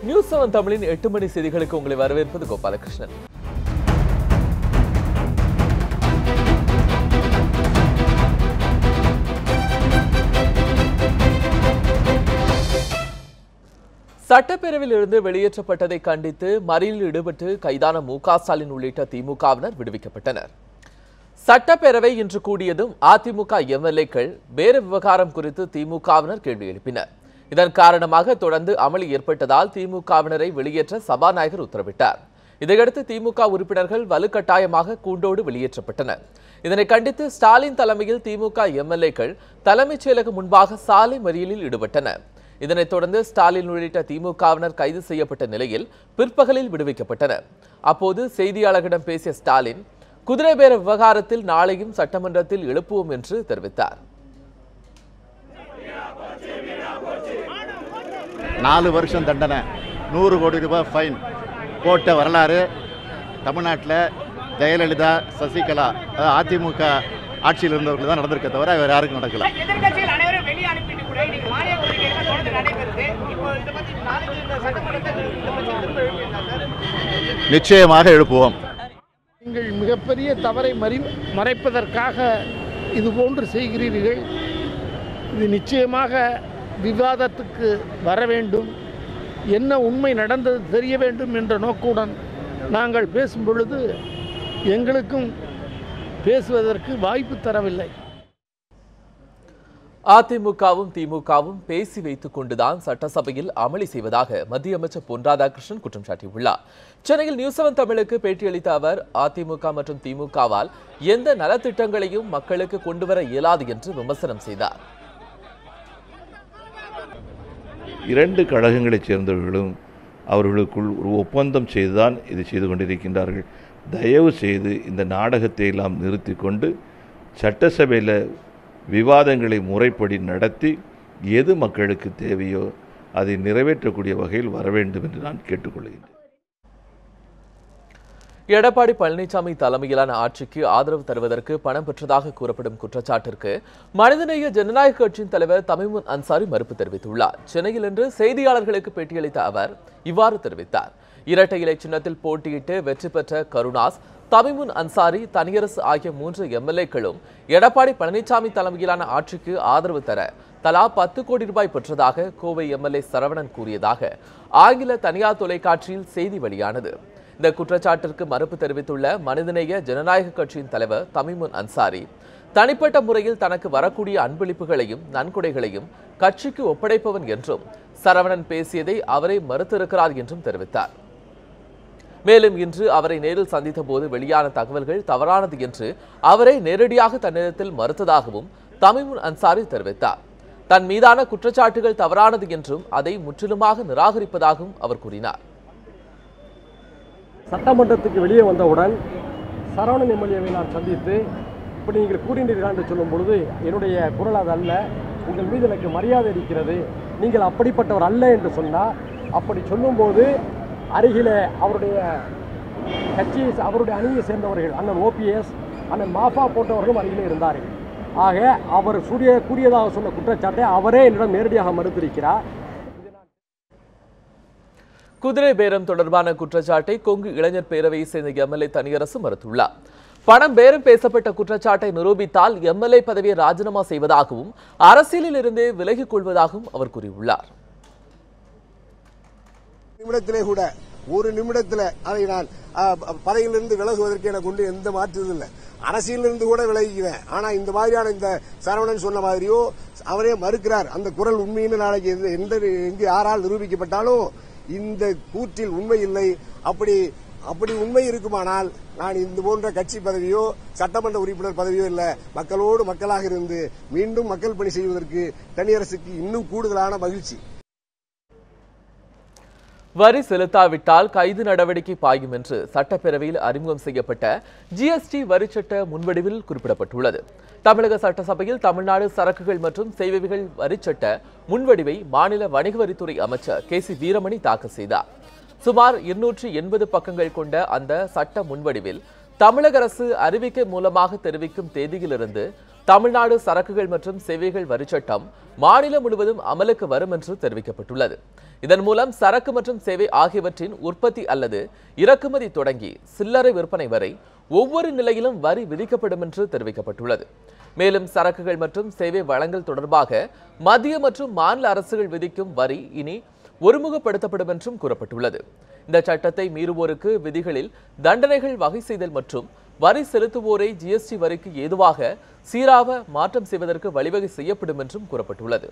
News 7 தமிழின் 8 மணி செய்திகளுக்கு உங்களை வரவேற்பது கோபாலகிருஷ்ணன். சட்டப்பேரவையில் இருந்து வெளியேற்றப்பட்டதை கண்டித்து மறியலில் ஈடுபட்டு கைதான மு.க. ஸ்டாலின் உள்ளிட்ட திமுகவினர் விடுவிக்கப்பட்டனர். சட்டப்பேரவை இன்று கூடியதும் அதிமுக எம்எல்ஏக்கள் வேறு விவகாரம் குறித்து திமுகவினர் கேள்வி எழுப்பினர். இதன் காரணமாக தொடர்ந்து அமளி ஏற்பட்டதால் திமுகவினரை வெளியேற்ற சபாநாயகர் உத்தரவிட்டார். இதையடுத்து திமுக உறுப்பினர்கள் வலுக்கட்டாயமாக கூண்டோடு வெளியேற்றப்பட்டனர். இதனை கண்டித்து ஸ்டாலின் தலைமையில் திமுக எம்எல்ஏக்கள் தலைமைச் செயலகம் முன்பாக சாலை மறியலில் ஈடுபட்டனர். இதனைத் தொடர்ந்து ஸ்டாலின் உள்ளிட்ட திமுகவினர் கைது செய்யப்பட்ட நிலையில் பிற்பகலில் விடுவிக்கப்பட்டனர். அப்போது செய்தியாளர்களிடம் பேசிய ஸ்டாலின், குதிரை பேர விவகாரத்தில் நாளையும் சட்டமன்றத்தில் எழுப்புவோம் என்று தெரிவித்தார். 4 வருஷம் தண்டனை, 100 கோடி ரூபாய் ஃபைன் போட்ட வரலாறு தமிழ்நாட்டில் ஜெயலலிதா, சசிகலா, அதிமுக ஆட்சியில் இருந்தவர்கள் தான் நடந்திருக்க தவிர வேறு யாருக்கும் நடக்கல. நிச்சயமாக எழுப்புவோம். நீங்கள் மிகப்பெரிய தவறை மறைப்பதற்காக இதுபோன்று செய்கிறீர்கள். இது நிச்சயமாக விவாதத்துக்கு வர வேண்டும். என்ன உண்மை நடந்தது தெரிய வேண்டும் என்ற நோக்குடன் நாங்கள் பேசும் பொழுது எங்களுக்கும் பேசுவதற்கு வாய்ப்பு தரவில்லை. அதிமுகவும் திமுகவும் பேசி வைத்துக் கொண்டுதான் சட்டசபையில் அமளி செய்வதாக மத்திய அமைச்சர் பொன் ராதாகிருஷ்ணன் குற்றம் சாட்டியுள்ளார். சென்னையில் நியூஸ் 7 தமிழுக்கு பேட்டியளித்த அவர், அதிமுக மற்றும் திமுகவால் எந்த நலத்திட்டங்களையும் மக்களுக்கு கொண்டுவர இயலாது என்று விமர்சனம் செய்தார். 2 கழகங்களைச் சேர்ந்தவர்களும் அவர்களுக்குள் ஒரு ஒப்பந்தம் செய்துதான் இதை செய்து கொண்டிருக்கின்றார்கள். தயவு செய்து இந்த நாடகத்தை எல்லாம் நிறுத்தி கொண்டு சட்டசபையில் விவாதங்களை முறைப்படி நடத்தி எது மக்களுக்கு தேவையோ அதை நிறைவேற்றக்கூடிய வகையில் வர வேண்டும் என்று நான் கேட்டுக்கொள்கிறேன். எடப்பாடி பழனிசாமி தலைமையிலான ஆட்சிக்கு ஆதரவு தருவதற்கு பணம் பெற்றதாக கூறப்படும் குற்றச்சாட்டிற்கு மனிதநேய ஜனநாயக கட்சியின் தலைவர் தமிமுன் அன்சாரி மறுப்பு தெரிவித்துள்ளார். சென்னையில் இன்று செய்தியாளர்களுக்கு பேட்டியளித்த அவர் இவ்வாறு தெரிவித்தார். இரட்டை இலை சின்னத்தில் போட்டியிட்டு வெற்றி பெற்ற கருணாஸ், தமிமுன் அன்சாரி, தனியரசு ஆகிய 3 எம்எல்ஏக்களும் எடப்பாடி பழனிசாமி தலைமையிலான ஆட்சிக்கு ஆதரவு தர தலா 10 கோடி ரூபாய் பெற்றதாக கோவை எம்எல்ஏ சரவணன் கூறியதாக ஆங்கில தனியார் தொலைக்காட்சியில் செய்தி வெளியானது. இந்த குற்றச்சாட்டிற்கு மறுப்பு தெரிவித்துள்ள மனிதநேய ஜனநாயக கட்சியின் தலைவர் தமிமுன் அன்சாரி, தனிப்பட்ட முறையில் தனக்கு வரக்கூடிய அன்பளிப்புகளையும் நன்கொடைகளையும் கட்சிக்கு ஒப்படைப்பவன் என்றும், சரவணன் பேசியதை அவரே மறுத்திருக்கிறார் என்றும் தெரிவித்தார். மேலும் இன்று அவரை நேரில் சந்தித்த போது வெளியான தகவல்கள் தவறானது என்று அவரை நேரடியாக தன்னிடத்தில் மறுத்ததாகவும் தமிமுன் அன்சாரி தெரிவித்தார். தன் மீதான குற்றச்சாட்டுகள் தவறானது என்றும் அதை முற்றிலுமாக நிராகரிப்பதாகவும் அவர் கூறினார். சட்டமன்றத்துக்கு வெளியே வந்தவுடன் சரவணன் எம்எல்ஏவை நான் சந்தித்து, இப்படி நீங்கள் கூறினீர்கள் என்று சொல்லும் பொழுது என்னுடைய குரல் அது அல்ல, உங்கள் மீது எனக்கு மரியாதை இருக்கிறது, நீங்கள் அப்படிப்பட்டவர் அல்ல என்று சொன்னார். அப்படி சொல்லும்போது அருகிலே அவருடைய கட்சி, அவருடைய அணியை சேர்ந்தவர்கள் அண்ணன் ஓபிஎஸ், அண்ணன் மாஃபா போன்றவர்களும் அருகிலே இருந்தார்கள். ஆக அவர் கூறியதாக சொன்ன குற்றச்சாட்டை அவரே என்னிடம் நேரடியாக மறுத்திருக்கிறார். குதிரை பேரம் தொடர்பான குற்றச்சாட்டை கொங்கு இளைஞர் பேரவையை சேர்ந்த எம்எல்ஏ தனியரசு மறுத்துள்ளார். பணம் பேரம் பேசப்பட்ட குற்றச்சாட்டை நிரூபித்தால் எம்எல்ஏ பதவியை ராஜினாமா செய்வதாகவும் அரசியலில் இருந்தே விலகிக் கொள்வதாகவும் அவர் கூறியுள்ளார். நிமிடத்திலே கூட, ஒரு நிமிடத்தில் அதை நான் பதவியிலிருந்து விலகுவதற்கு எனக்கு கொண்டு எந்த மாற்றுவதும் இல்லை. அரசியலிருந்து கூட விலகிக்குவேன். ஆனா இந்த மாதிரியான இந்த சரவணன் சொன்ன மாதிரியோ அவரே மறுக்கிறார். அந்த குரல் உண்மைன்னு நாளைக்கு எங்கு யாரால் நிரூபிக்கப்பட்டாலும் இந்த கூற்றில் உண்மை இல்லை. அப்படி உண்மை இருக்குமானால் நான் இந்த போன்ற கட்சி பதவியோ சட்டமன்ற உறுப்பினர் பதவியோ இல்ல, மக்களோடு மக்களாக இருந்து மீண்டும் மக்கள் பணி செய்வதற்கு தனியரசுக்கு இன்னும் கூடுதலான மகிழ்ச்சி. வரி செலுத்தாவிட்டால் கைது நடவடிக்கை பாயும் என்று சட்டப்பேரவையில் அறிமுகம் செய்யப்பட்ட ஜிஎஸ்டி வரி சட்ட முன்வடிவில் குறிப்பிடப்பட்டுள்ளது. தமிழக சட்டசபையில் தமிழ்நாடு சரக்குகள் மற்றும் சேவைகள் வரி சட்ட முன்வடிவை மாநில வணிக வரித்துறை அமைச்சர் கே.சி. வீரமணி தாக்கல் செய்தார். சுமார் 280 பக்கங்கள் கொண்ட அந்த சட்ட முன்வடிவில் தமிழக அரசு அறிவிக்கை மூலமாக தெரிவிக்கும் தேதியிலிருந்து தமிழ்நாடு சரக்குகள் மற்றும் சேவைகள் வரி சட்டம் மாநிலம் முழுவதும் அமலுக்கு வரும் என்று தெரிவிக்கப்பட்டுள்ளது. இதன் மூலம் சரக்கு மற்றும் சேவை ஆகியவற்றின் உற்பத்தி அல்லது இறக்குமதி தொடங்கி சில்லறை விற்பனை வரை ஒவ்வொரு நிலையிலும் வரி விதிக்கப்படும் என்று தெரிவிக்கப்பட்டுள்ளது. மேலும் சரக்குகள் மற்றும் சேவை வழங்கல் தொடர்பாக மத்திய மற்றும் மாநில அரசுகள் விதிக்கும் வரி இனி ஒருமுகப்படுத்தப்படும் என்றும் கூறப்பட்டுள்ளது. இந்த சட்டத்தை மீறுவோருக்கு விதிகளில் தண்டனைகள் வகை செய்தல் மற்றும் வரி செலுத்துவோரை ஜிஎஸ்டி வரிக்கு ஏதுவாக சீராக மாற்றம் செய்வதற்கு வழிவகை செய்யப்படும் என்றும் கூறப்பட்டுள்ளது.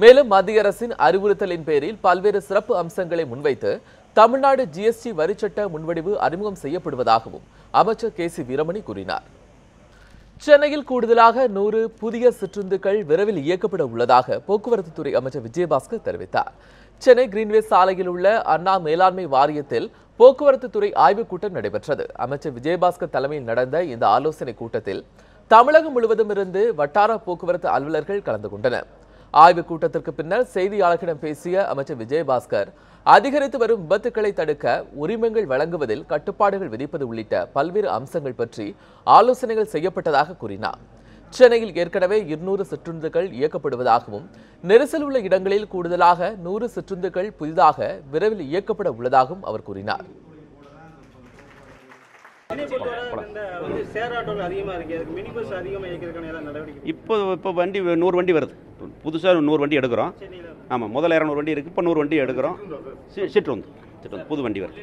மேலும் மத்திய அரசின் அறிவுறுத்தலின் பேரில் பல்வேறு சிறப்பு அம்சங்களை முன்வைத்து தமிழ்நாடு ஜிஎஸ்டி வரிச்சட்ட முன்வடிவு அறிமுகம் செய்யப்படுவதாகவும் அமைச்சர் கே.சி. வீரமணி கூறினார். சென்னையில் கூடுதலாக 100 புதிய சிற்றுந்துகள் விரைவில் இயக்கப்பட உள்ளதாக போக்குவரத்து துறை அமைச்சர் விஜயபாஸ்கர் தெரிவித்தார். சென்னை கிரீன்வே சாலையில் உள்ள அண்ணா மேலாண்மை வாரியத்தில் போக்குவரத்து துறை ஆய்வுக் கூட்டம் நடைபெற்றது. அமைச்சர் விஜயபாஸ்கர் தலைமையில் நடந்த இந்த ஆலோசனை கூட்டத்தில் தமிழகம் முழுவதும் இருந்து வட்டார போக்குவரத்து அலுவலர்கள் கலந்து கொண்டனர். ஆய்வுக் கூட்டத்திற்கு பின்னர் செய்தியாளர்களிடம் பேசிய அமைச்சர் விஜயபாஸ்கர் அதிகரித்து வரும் விபத்துக்களை தடுக்க உரிமங்கள் வழங்குவதில் கட்டுப்பாடுகள் விதிப்பது உள்ளிட்ட பல்வேறு அம்சங்கள் பற்றி ஆலோசனைகள் செய்யப்பட்டதாக கூறினார். சென்னையில் ஏற்கனவே 200 சிற்றுந்துகள் இயக்கப்படுவதாகவும் நெரிசல் உள்ள இடங்களில் கூடுதலாக 100 சிற்றுந்துகள் புதிதாக விரைவில் இயக்கப்பட உள்ளதாகவும் அவர் கூறினார். இப்போ வண்டி 100 வண்டி வருது. புதுசாக 100 வண்டி எடுக்கிறோம். ஆமாம், முதல்ல 200 வண்டி இருக்குது, இப்போ 100 வண்டி எடுக்கிறோம். சிற்றுந்து புது வண்டி வருது.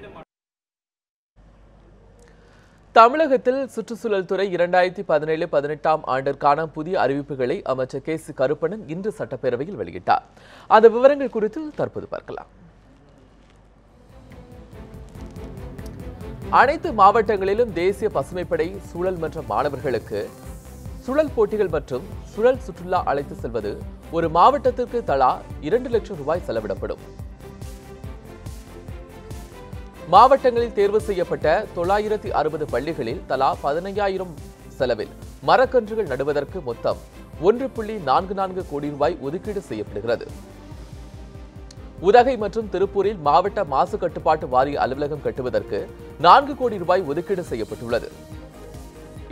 தமிழகத்தில் சுற்றுச்சூழல் துறை 2017-18 ஆண்டிற்கான புதிய அறிவிப்புகளை அமைச்சர் கே.சி. கருப்பண்ணன் இன்று சட்டப்பேரவையில் வெளியிட்டார். அந்த விவரங்கள் குறித்து தற்போது பார்க்கலாம். அனைத்து மாவட்டங்களிலும் தேசிய பசுமைப்படை சூழல் மன்ற மாணவர்களுக்கு சுழல் போட்டிகள் மற்றும் சுழல் சுற்றுலா அழைத்து செல்வது ஒரு மாவட்டத்திற்கு தலா 2 லட்சம் ரூபாய் செலவிடப்படும். மாவட்டங்களில் தேர்வு செய்யப்பட்ட 960 பள்ளிகளில் தலா 15,000 செலவில் மரக்கன்றுகள் நடுவதற்கு மொத்தம் 1.44 கோடி ரூபாய் ஒதுக்கீடு செய்யப்படுகிறது. உதகை மற்றும் திருப்பூரில் மாவட்ட மாசு கட்டுப்பாட்டு வாரிய அலுவலகம் கட்டுவதற்கு 4 கோடி ரூபாய் ஒதுக்கீடு செய்யப்பட்டுள்ளது.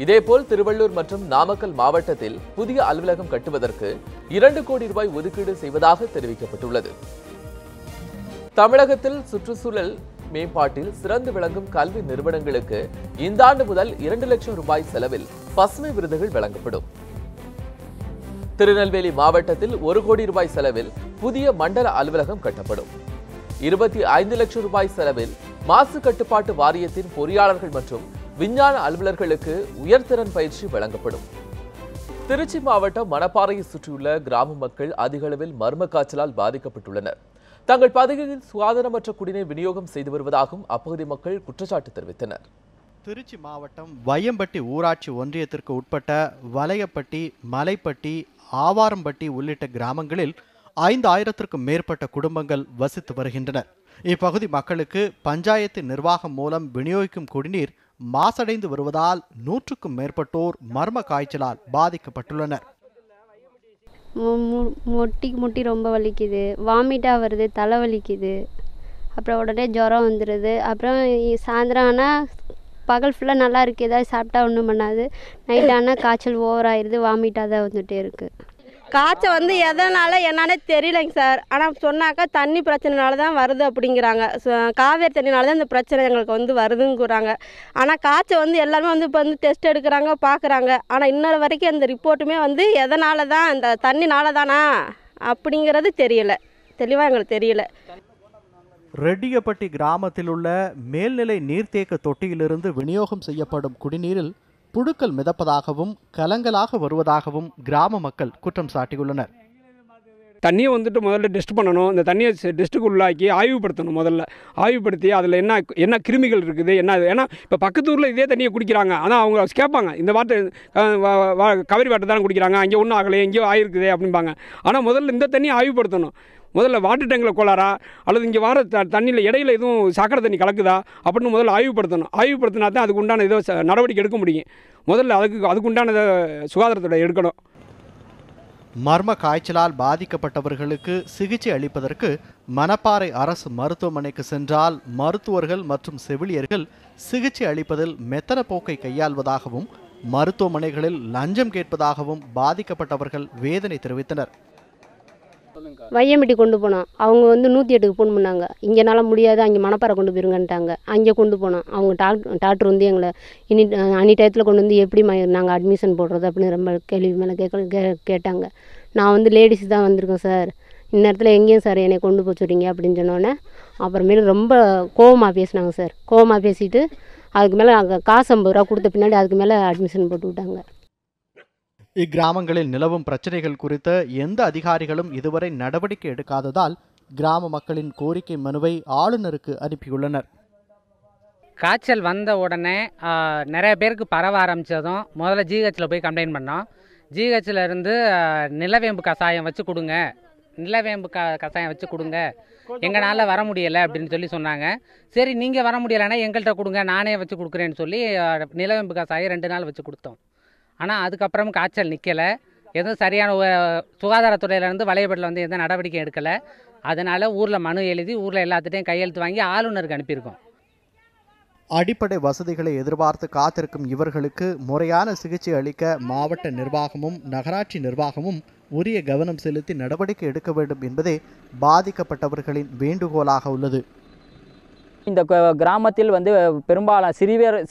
இதேபோல் திருவள்ளூர் மற்றும் நாமக்கல் மாவட்டத்தில் புதிய அலுவலகம் கட்டுவதற்கு 2 கோடி ரூபாய் ஒதுக்கீடு செய்வதாக தெரிவிக்கப்பட்டுள்ளது. தமிழகத்தில் சுற்றுச்சூழல் மேம்பாட்டில் சிறந்து விளங்கும் கல்வி நிறுவனங்களுக்கு இந்த ஆண்டு முதல் 2 லட்சம் ரூபாய் செலவில் பசுமை விருதுகள் வழங்கப்படும். திருநெல்வேலி மாவட்டத்தில் 1 கோடி ரூபாய் செலவில் புதிய மண்டல அலுவலகம் கட்டப்படும். 25 லட்சம் ரூபாய் செலவில் மாசு கட்டுப்பாட்டு வாரியத்தின் பொறியாளர்கள் மற்றும் விஞ்ஞான அலுவலர்களுக்கு உயர்திறன் பயிற்சி வழங்கப்படும். திருச்சி மாவட்டம் மணப்பாறையை சுற்றியுள்ள கிராம மக்கள் அதிக அளவில் மர்ம காய்ச்சலால் பாதிக்கப்பட்டுள்ளனர். தங்கள் பகுதியில் சுகாதாரமற்ற குடிநீர் விநியோகம் செய்து வருவதாகவும் அப்பகுதி மக்கள் குற்றச்சாட்டு தெரிவித்தனர். திருச்சி மாவட்டம் வையம்பட்டி ஊராட்சி ஒன்றியத்திற்கு உட்பட்ட வலையப்பட்டி, மலைப்பட்டி, ஆவாரம்பட்டி உள்ளிட்ட கிராமங்களில் 5000க்கும் மேற்பட்ட குடும்பங்கள் வசித்து வருகின்றனர். இப்பகுதி மக்களுக்கு பஞ்சாயத்து நிர்வாகம் மூலம் விநியோகிக்கும் குடிநீர் மாசடைந்து வருவதால் 100க்கும் மேற்பட்டோர் மர்ம காய்ச்சலால் பாதிக்கப்பட்டுள்ளனர். முட்டி ரொம்ப வலிக்குது, வாமிட்டாக வருது, தலை வலிக்குது, அப்புறம் உடனே ஜுரம் வந்துடுது. அப்புறம் சாயந்தரம் ஆனால் பகல் ஃபுல்லாக நல்லா இருக்குது, ஏதாவது சாப்பிட்டா ஒன்றும் பண்ணாது. நைட் ஆனால் காய்ச்சல் ஓவராகிடுது, வாமிட்டாக தான் வந்துகிட்டே இருக்குது. காய்ச்சல் எதனால் என்னன்னே தெரியலைங்க சார். ஆனால் சொன்னாக்கா தண்ணி பிரச்சனைனால தான் வருது அப்படிங்கிறாங்க. காவேரி தண்ணினால தான் இந்த பிரச்சனை எங்களுக்கு வருதுங்கிறாங்க. ஆனால் காய்ச்சல் எல்லாருமே இப்போ டெஸ்ட் எடுக்கிறாங்க, பார்க்குறாங்க. ஆனால் இன்னொரு வரைக்கும் அந்த ரிப்போர்ட்டுமே எதனால தான் இந்த தண்ணினால தானா அப்படிங்கிறது தெரியலை, தெளிவாக எங்களுக்கு தெரியலை. ரெட்டியப்பட்டி கிராமத்தில் உள்ள மேல்நிலை நீர்த்தேக்க தொட்டியிலிருந்து விநியோகம் செய்யப்படும் குடிநீரில் புழுக்கள் மிதப்பதாகவும் கலங்கலாக வருவதாகவும் கிராம மக்கள் குற்றம் சாட்டியுள்ளனர். தண்ணியை முதல்ல டெஸ்ட் பண்ணணும். இந்த தண்ணியை டெஸ்ட்டுக்கு உள்ளாக்கி ஆய்வுப்படுத்தணும். முதல்ல ஆய்வுப்படுத்தி அதில் என்ன கிருமிகள் இருக்குது, ஏன்னா இப்போ பக்கத்து ஊரில் இதே தண்ணியை குடிக்கிறாங்க. ஆனால் அவங்க கேட்பாங்க, இந்த கவரி வாட்டர் தானே குடிக்கிறாங்க, அங்கே ஒன்றும் ஆகலை, எங்கேயோ ஆயிருக்குதே அப்படிம்பாங்க. ஆனால் முதல்ல இந்த தண்ணியை ஆய்வுப்படுத்தணும். முதல்ல வாட்டர் டேங்கில் கோளாரா அல்லது இங்கே வர தண்ணியில் இடையில எதுவும் சாக்கடை தண்ணி கலக்குதா அப்படின்னு முதல்ல ஆய்வுப்படுத்தணும். ஆய்வுப்படுத்தினா தான் அதுக்கு உண்டான ஏதோ நடவடிக்கை எடுக்க முடியும். முதல்ல அதுக்கு உண்டான சுகாதாரத்தோட எடுக்கணும். மர்ம காய்ச்சலால் பாதிக்கப்பட்டவர்களுக்கு சிகிச்சை அளிப்பதற்கு மணப்பாறை அரசு மருத்துவமனைக்கு சென்றால் மருத்துவர்கள் மற்றும் செவிலியர்கள் சிகிச்சை அளிப்பதில் மெத்தன போக்கை கையாள்வதாகவும் மருத்துவமனைகளில் லஞ்சம் கேட்பதாகவும் பாதிக்கப்பட்டவர்கள் வேதனை தெரிவித்தனர். வையம்பட்டி கொண்டு போனோம். அவங்க வந்து 108க்கு ஃபோன் பண்ணாங்க. இங்கேனால முடியாது, அங்கே மணப்பாறை கொண்டு போயிருங்கன்ட்டாங்க. அங்கே கொண்டு போனோம். அவங்க டாக்டர் வந்து எங்களை அன்னி டயத்தில் கொண்டு வந்து எப்படி நாங்கள் அட்மிஷன் போடுறது அப்படின்னு ரொம்ப கேள்வி மேலே கேட்டாங்க. நான் வந்து லேடிஸ் தான் வந்திருக்கேன் சார், இந்நேரத்தில் எங்கேயும் சார் என்னை கொண்டு போக சொல்கிறீங்க அப்படின்னு சொன்னோன்னே அப்புறமேலு ரொம்ப கோவமாக பேசினாங்க சார். கோவமாக பேசிட்டு அதுக்கு மேலே அங்கே காசு 50 ரூபா கொடுத்த பின்னாடி அதுக்கு மேலே அட்மிஷன் போட்டு விட்டாங்க. இக்கிராமங்களில் நிலவும் பிரச்சனைகள் குறித்த எந்த அதிகாரிகளும் இதுவரை நடவடிக்கை எடுக்காததால் கிராம மக்களின் கோரிக்கை மனுவை ஆளுநருக்கு அனுப்பியுள்ளனர். காய்ச்சல் வந்த உடனே நிறைய பேருக்கு பரவ ஆரம்பித்ததும் முதல்ல ஜிஹெச்சில் போய் கம்ப்ளைண்ட் பண்ணோம். ஜிஹெச்சில் இருந்து நிலவேம்பு கஷாயம் வச்சு கொடுங்க, நிலவேம்பு கஷாயம் வச்சு கொடுங்க, எங்களால் வர முடியலை அப்படின்னு சொல்லி சொன்னாங்க. சரி நீங்கள் வர முடியலைன்னா எங்கள்கிட்ட கொடுங்க, நானே வச்சு கொடுக்குறேன்னு சொல்லி நிலவேம்பு கஷாயம் 2 நாள் வச்சு கொடுத்தோம். ஆனால் அதுக்கப்புறம் காய்ச்சல் நிற்கலை. எதுவும் சரியான சுகாதாரத்துறையிலேருந்து வலையபடியில் வந்து எந்த நடவடிக்கை எடுக்கலை. அதனால் ஊரில் மனு எழுதி ஊரில் எல்லாத்துட்டையும் கையெழுத்து வாங்கி ஆளுநருக்கு அனுப்பியிருக்கோம். அடிப்படை வசதிகளை எதிர்பார்த்து காத்திருக்கும் இவர்களுக்கு முறையான சிகிச்சை அளிக்க மாவட்ட நிர்வாகமும் நகராட்சி நிர்வாகமும் உரிய கவனம் செலுத்தி நடவடிக்கை எடுக்க வேண்டும் என்பதே பாதிக்கப்பட்டவர்களின் வேண்டுகோளாக உள்ளது. இந்த கிராமத்தில் வந்து பெரும்பாலான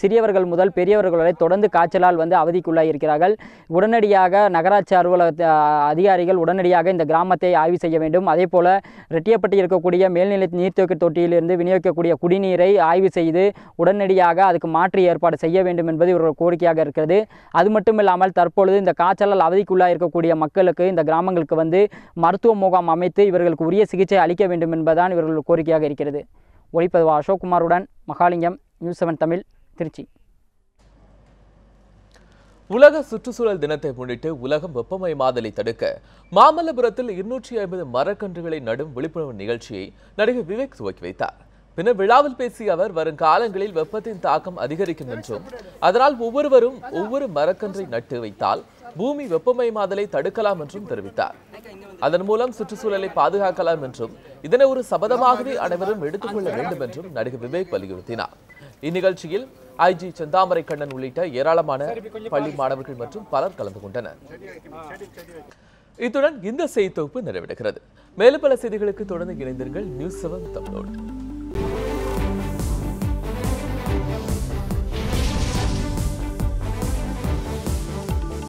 சிறியவர்கள் முதல் பெரியவர்கள் வரை தொடர்ந்து காய்ச்சலால் வந்து அவதிக்குள்ளாக இருக்கிறார்கள். உடனடியாக நகராட்சி அலுவலக அதிகாரிகள் உடனடியாக இந்த கிராமத்தை ஆய்வு செய்ய வேண்டும். அதே போல் ரெட்டியப்பட்டி இருக்கக்கூடிய மேல்நிலை நீர்த்தேக்க தொட்டியிலிருந்து விநியோகிக்கக்கூடிய குடிநீரை ஆய்வு செய்து உடனடியாக அதுக்கு மாற்று ஏற்பாடு செய்ய வேண்டும் என்பது இவர்கள் கோரிக்கையாக இருக்கிறது. அது மட்டும் இல்லாமல் தற்பொழுது இந்த காய்ச்சலால் அவதிக்குள்ளாக இருக்கக்கூடிய மக்களுக்கு இந்த கிராமங்களுக்கு வந்து மருத்துவ முகாம் அமைத்து இவர்களுக்கு உரிய சிகிச்சை அளிக்க வேண்டும் என்பதுதான் இவர்கள் கோரிக்கையாக இருக்கிறது. ஒளிப்பதிவு அசோக்குமாருடன் மகாலிங்கம், நியூஸ் 7 தமிழ், திருச்சி. உலக சுற்றுச்சூழல் தினத்தை முன்னிட்டு உலகம் வெப்பமயமாதலை தடுக்க மாமல்லபுரத்தில் 250 மரக்கன்றுகளை நடும் விழிப்புணர்வு நிகழ்ச்சியை நடிகர் விவேக் துவக்கி வைத்தார். பின்னர் விழாவில் பேசிய அவர் வருங்காலங்களில் வெப்பத்தின் தாக்கம் அதிகரிக்கும் என்றும் அதனால் ஒவ்வொருவரும் ஒவ்வொரு மரக்கன்றை நட்டு வைத்தால் பூமி வெப்பமயமாதலை தடுக்கலாம் என்றும் தெரிவித்தார். அதன் மூலம் சுற்றுச்சூழலை பாதுகாக்கலாம் என்றும் இதனை ஒரு சபதமாகவே அனைவரும் எடுத்துக்கொள்ள வேண்டும் என்றும் நடிகர் விவேக் வலியுறுத்தினார். இந்நிகழ்ச்சியில் ஐஜி செந்தாமரை கண்ணன் உள்ளிட்ட ஏராளமான பள்ளி மாணவர்கள் மற்றும் பலர் கலந்து கொண்டனர். இத்துடன் இந்த செய்தி தொகுப்பு நிறைவடைகிறது. மேலும் பல செய்திகளுக்கு தொடர்ந்து இணைந்தீர்கள் நியூஸ் 7 தமிழோடு.